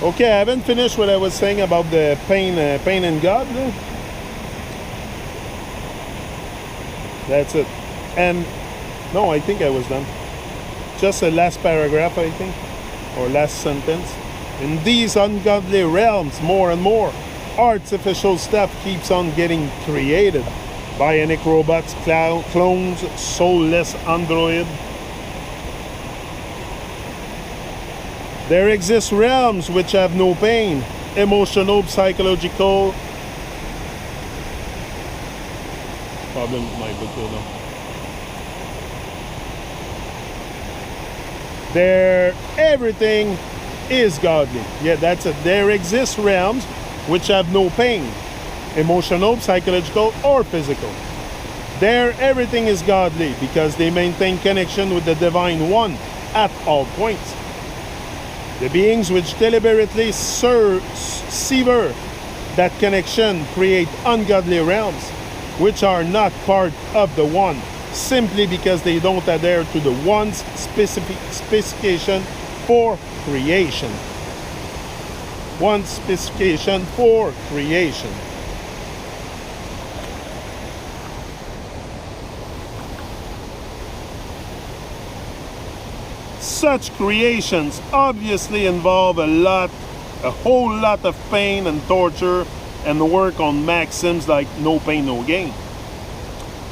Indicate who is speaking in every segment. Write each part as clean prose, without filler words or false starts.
Speaker 1: Okay, I haven't finished what I was saying about the pain in God. That's it. And no, I think I was done. Just the last paragraph, I think, or last sentence. In these ungodly realms, more and more artificial stuff keeps on getting created. Bionic robots, clones, soulless android. There exist realms which have no pain, emotional, psychological. Problem with my book now. There, everything is godly. Yeah, that's it. There exist realms which have no pain, emotional, psychological, or physical. There, everything is godly because they maintain connection with the Divine One at all points. The beings which deliberately sever that connection create ungodly realms, which are not part of the One, simply because they don't adhere to the One's specification for creation. One specification for creation. Such creations obviously involve a whole lot of pain and torture and work on maxims like no pain, no gain.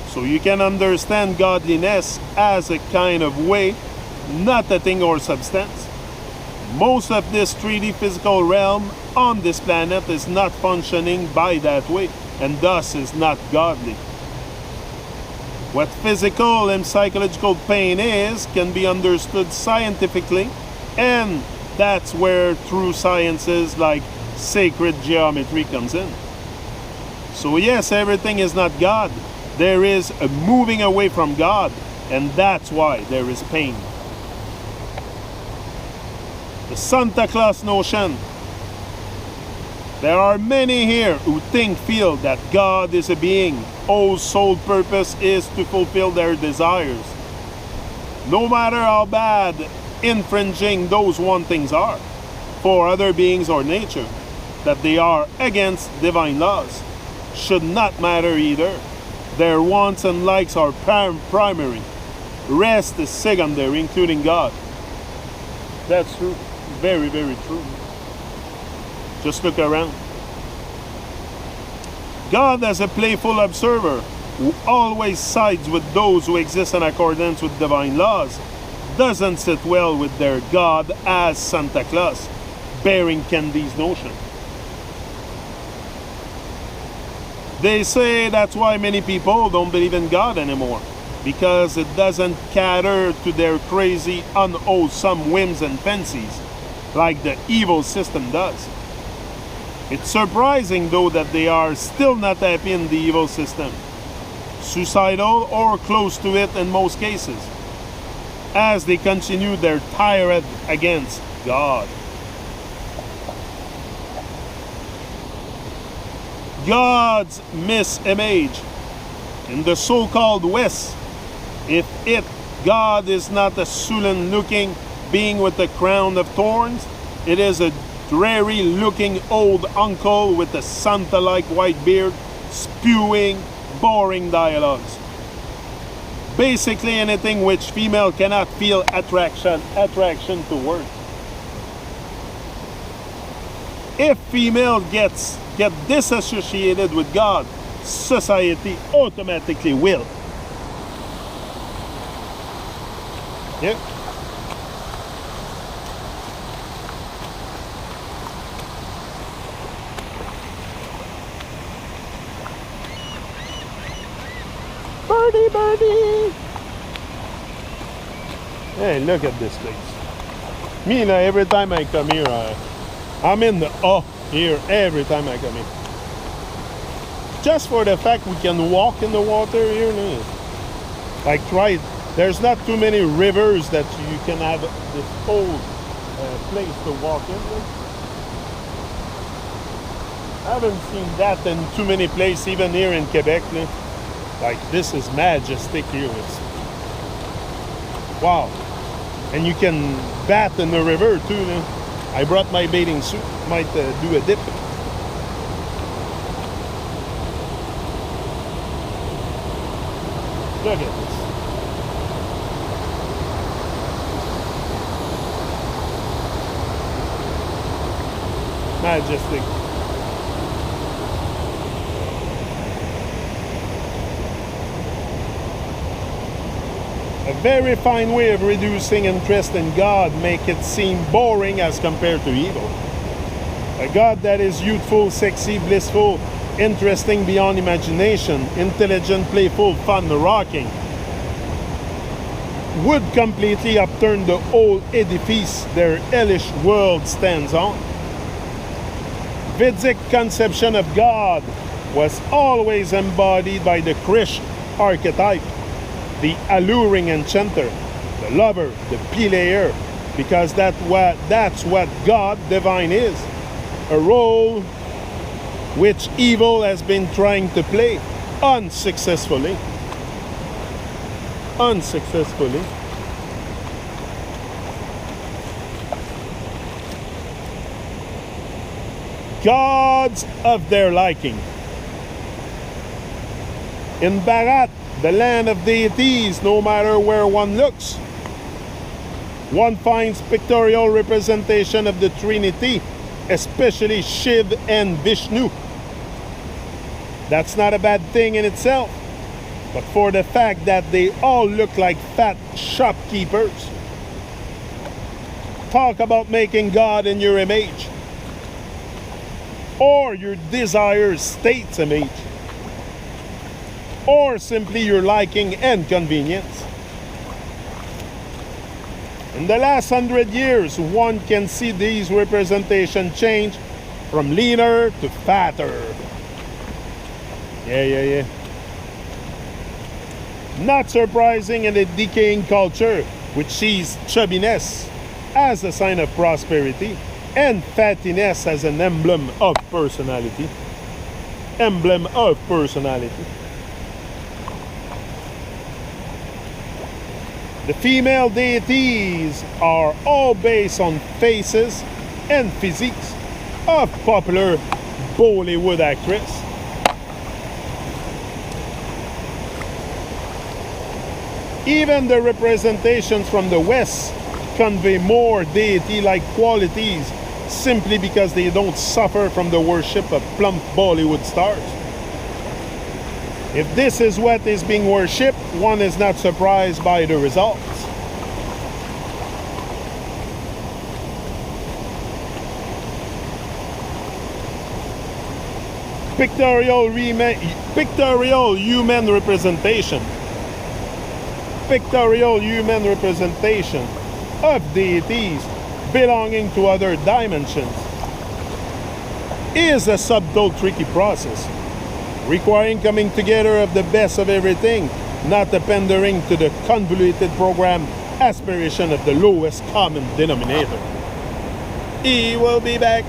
Speaker 1: So you can understand godliness as a kind of way, not a thing or substance. Most of this 3D physical realm on this planet is not functioning by that way, and thus is not godly. What physical and psychological pain is can be understood scientifically, and that's where true sciences like sacred geometry comes in. So yes, everything is not God. There is a moving away from God, and that's why there is pain. The Santa Claus notion. There are many here who feel that God is a being whose sole purpose is to fulfill their desires. No matter how bad infringing those wantings are for other beings or nature, that they are against divine laws, should not matter either. Their wants and likes are primary. Rest is secondary, including God. That's true. Very, very true. Just look around. God, as a playful observer who always sides with those who exist in accordance with divine laws, doesn't sit well with their God as Santa Claus, bearing Candy's notion. They say that's why many people don't believe in God anymore, because it doesn't cater to their crazy, unwholesome whims and fancies like the evil system does. It's surprising, though, that they are still not happy in the evil system, suicidal or close to it in most cases, as they continue their tirade against God. God's misimage in the so-called West, God is not a sullen-looking being with a crown of thorns, it is a dreary-looking old uncle with a Santa-like white beard, spewing boring dialogues. Basically anything which female cannot feel attraction towards. If female get disassociated with God, society automatically will. Yep. Birdie, birdie. Hey, look at this place. Me, now, every time I come here, I'm in the here every time I come here. Just for the fact we can walk in the water here. Like, there's not too many rivers that you can have this whole place to walk in with. I haven't seen that in too many places, even here in Quebec. Like, this is majestic here. Wow. And you can bat in the river too. I brought my bathing suit. Might do a dip. Look at this. Majestic. A very fine way of reducing interest in God make it seem boring as compared to evil. A God that is youthful, sexy, blissful, interesting beyond imagination, intelligent, playful, fun, rocking, would completely upturn the whole edifice their hellish world stands on. Vedic conception of God was always embodied by the Krish archetype, the alluring enchanter, the lover, the pilayer, because that's what God divine is. A role which evil has been trying to play unsuccessfully. Gods of their liking. In Bharat, the land of deities, no matter where one looks, one finds pictorial representation of the Trinity, especially Shiv and Vishnu. That's not a bad thing in itself, but for the fact that they all look like fat shopkeepers. Talk about making God in your image, or your desired state's image, or simply your liking and convenience. In the last 100 years, one can see these representations change from leaner to fatter. Yeah. Not surprising in a decaying culture which sees chubbiness as a sign of prosperity and fattiness as an emblem of personality. The female deities are all based on faces and physiques of popular Bollywood actress. Even the representations from the West convey more deity-like qualities simply because they don't suffer from the worship of plump Bollywood stars. If this is what is being worshipped, one is not surprised by the results. Pictorial human representation. Pictorial human representation of deities belonging to other dimensions is a subtle, tricky process, requiring coming together of the best of everything, not the pandering to the convoluted program aspiration of the lowest common denominator. He will be back.